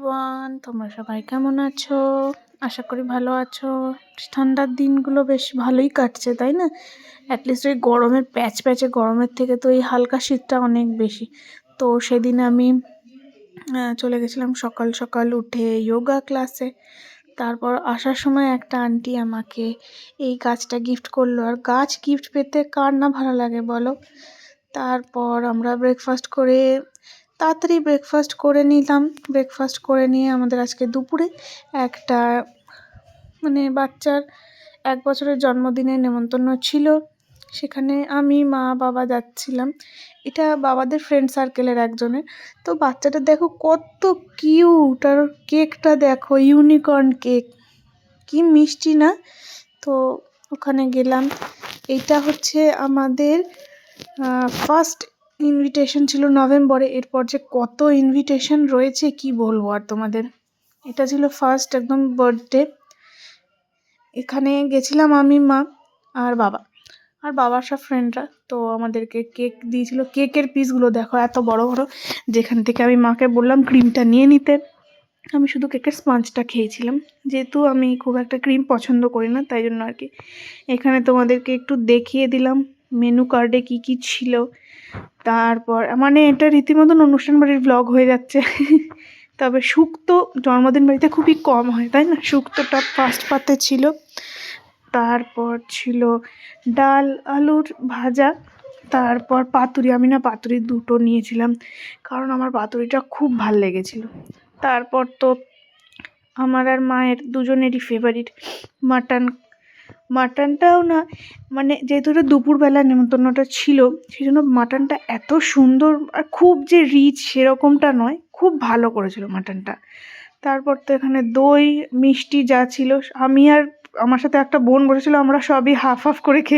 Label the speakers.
Speaker 1: Everyone, তোমরা সবাই কেমন আছো? আশা করি ভালো আছো। ঠান্ডার দিনগুলো বেশ ভালোই কাটছে, তাই না? অ্যাটলিস্ট ওই গরমের প্যাচে গরমের থেকে তো এই হালকা শীতটা অনেক বেশি। তো সেদিন আমি চলে গেছিলাম সকাল সকাল উঠে যোগা ক্লাসে। তারপর আসার সময় একটা আন্টি আমাকে এই গাছটা গিফট করলো। আর গাছ গিফট পেতে কার না ভালো লাগে বলো? তারপর আমরা তাড়াতাড়ি ব্রেকফাস্ট করে নিলাম। ব্রেকফাস্ট করে নিয়ে আমাদের আজকে দুপুরে একটা বাচ্চার 1 বছরের জন্মদিনের নেমন্তন্ন ছিল। সেখানে আমি, মা, বাবা যাচ্ছিলাম। এটা বাবাদের ফ্রেন্ড সার্কেলের একজনের। তো বাচ্চাটা দেখো কত কিউট, আর কেকটা দেখো, ইউনিকর্ন কেক, কি মিষ্টি না? তো ওখানে গেলাম। এটা হচ্ছে আমাদের ফার্স্ট ইনভিটেশন ছিল নভেম্বরে। এরপর যে কত ইনভিটেশন রয়েছে কি বলবো আর তোমাদের। এটা ছিল ফার্স্ট একদম বার্থডে। এখানে গেছিলাম আমি, মা আর বাবা, আর বাবার সব ফ্রেন্ডরা। তো আমাদেরকে কেক দিয়েছিল। কেকের পিসগুলো দেখো এত বড় বড়, যেখান থেকে আমি মাকে বললাম ক্রিমটা নিয়ে নিতে। আমি শুধু কেকের স্পঞ্জটা খেয়েছিলাম, যেহেতু আমি খুব একটা ক্রিম পছন্দ করি না, তাই জন্য আর কি। এখানে তোমাদেরকে একটু দেখিয়ে দিলাম মেনু কার্ডে কি কি ছিল। তারপর এটা রীতিমতন অনুষ্ঠান বাড়ির ব্লগ হয়ে যাচ্ছে। তবে শুক্তো জন্মদিন বাড়িতে খুবই কম হয়, তাই না? শুক্তোটা ফার্স্ট পাতে ছিল। তারপর ছিল ডাল আলুর ভাজা, তারপর পাতুরি। আমি না পাতুরি 2টো নিয়েছিলাম, কারণ আমার পাতুরিটা খুব ভাল লেগেছিল। তারপর তো আমার আর মায়ের দুজনেরই ফেভারিট মাটনটাও না, যেহেতু এটা দুপুরবেলা নেমন্তন্নটা ছিল, সেই জন্য মাটনটা এত সুন্দর, আর খুব যে রিচ সেরকমটা নয়, খুব ভালো করেছিল মাটনটা। তারপর তো এখানে দই মিষ্টি যা ছিল, আমি আর আমার সাথে একটা বোন বসেছিল, আমরা সবই হাফ হাফ করে খেয়ে